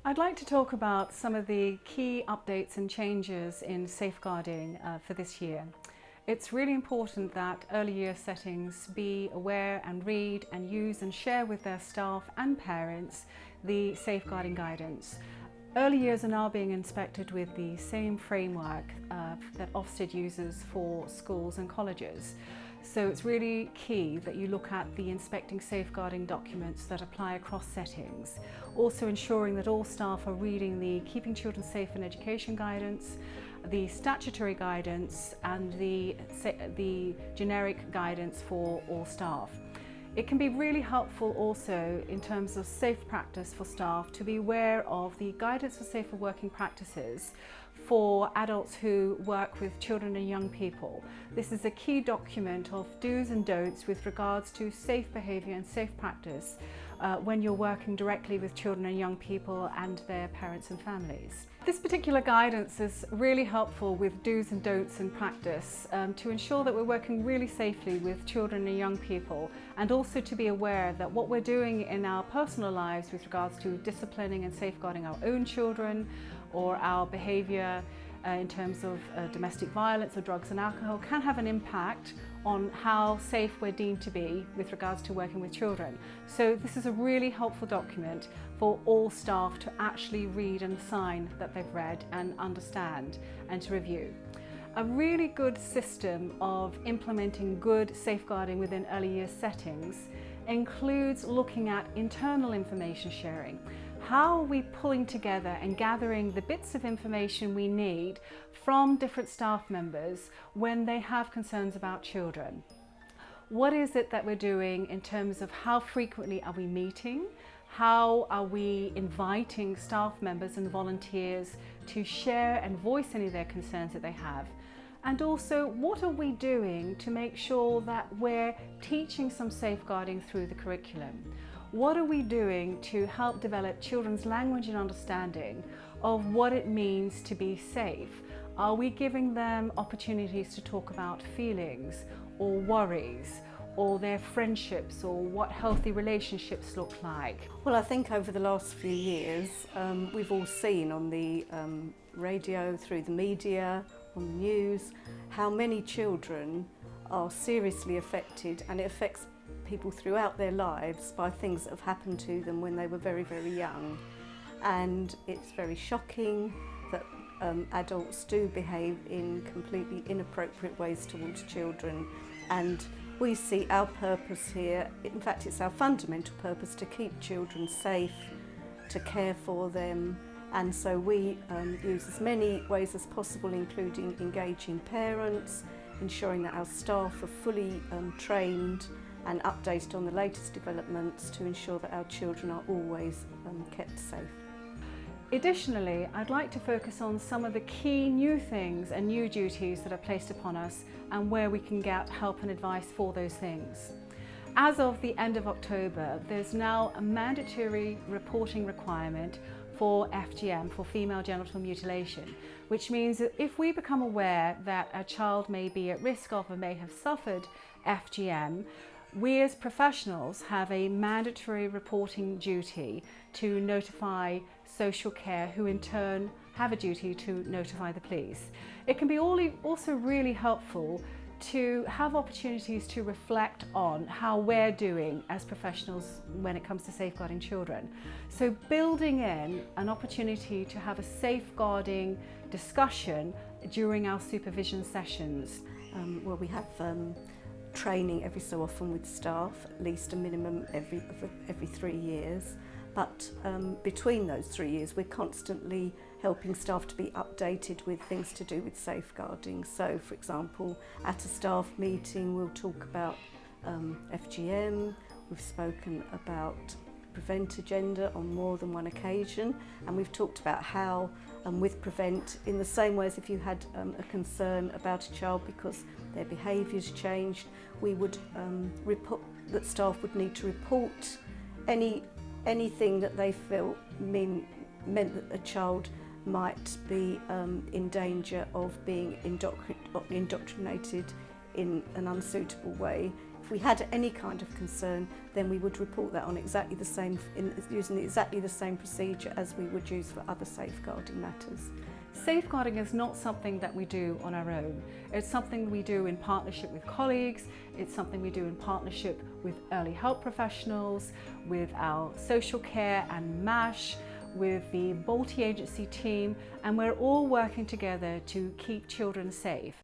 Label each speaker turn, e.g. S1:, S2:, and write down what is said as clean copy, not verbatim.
S1: I'd like to talk about some of the key updates and changes in safeguarding for this year. It's really important that early year settings be aware and read and use and share with their staff and parents the safeguarding guidance. Early years are now being inspected with the same framework that Ofsted uses for schools and colleges. So it's really key that you look at the inspecting safeguarding documents that apply across settings. Also ensuring that all staff are reading the Keeping Children Safe in Education guidance, the statutory guidance and the generic guidance for all staff. It can be really helpful also in terms of safe practice for staff to be aware of the guidance for safer working practices for adults who work with children and young people. This is a key document of do's and don'ts with regards to safe behaviour and safe practice when you're working directly with children and young people and their parents and families. This particular guidance is really helpful with do's and don'ts in practice to ensure that we're working really safely with children and young people, and also to be aware that what we're doing in our personal lives with regards to disciplining and safeguarding our own children or our behaviour in terms of domestic violence or drugs and alcohol can have an impact on how safe we're deemed to be with regards to working with children. So this is a really helpful document for all staff to actually read and sign that they've read and understand and to review. A really good system of implementing good safeguarding within early years settings includes looking at internal information sharing. How are we pulling together and gathering the bits of information we need from different staff members when they have concerns about children? What is it that we're doing in terms of how frequently are we meeting? How are we inviting staff members and volunteers to share and voice any of their concerns that they have? And also, what are we doing to make sure that we're teaching some safeguarding through the curriculum? What are we doing to help develop children's language and understanding of what it means to be safe? Are we giving them opportunities to talk about feelings or worries or their friendships or what healthy relationships look like?
S2: Well, I think over the last few years we've all seen on the radio, through the media, on the news, how many children are seriously affected, and it affects people throughout their lives by things that have happened to them when they were very, very young. And it's very shocking that adults do behave in completely inappropriate ways towards children. And we see our purpose here, in fact it's our fundamental purpose, to keep children safe, to care for them. And so we use as many ways as possible, including engaging parents, ensuring that our staff are fully trained and updated on the latest developments to ensure that our children are always kept safe.
S1: Additionally, I'd like to focus on some of the key new things and new duties that are placed upon us and where we can get help and advice for those things. As of the end of October, there's now a mandatory reporting requirement for FGM, for female genital mutilation, which means that if we become aware that a child may be at risk of or may have suffered FGM, we as professionals have a mandatory reporting duty to notify social care, who in turn have a duty to notify the police. It can be also really helpful to have opportunities to reflect on how we're doing as professionals when it comes to safeguarding children. So building in an opportunity to have a safeguarding discussion during our supervision sessions.
S2: Well, we have training every so often with staff, at least a minimum every 3 years. But between those 3 years, we're constantly helping staff to be updated with things to do with safeguarding. So, for example, at a staff meeting, we'll talk about FGM. We've spoken about Prevent agenda on more than one occasion, and we've talked about how with Prevent, in the same way as if you had a concern about a child because their behaviours changed, we would report that staff would need to report anything that they felt meant that a child might be in danger of being indoctrinated in an unsuitable way. If if we had any kind of concern, then we would report that on exactly the same, using exactly the same procedure as we would use for other safeguarding matters.
S1: Safeguarding is not something that we do on our own. It's something we do in partnership with colleagues, it's something we do in partnership with early help professionals, with our social care and MASH, with the multi-agency team, and we're all working together to keep children safe.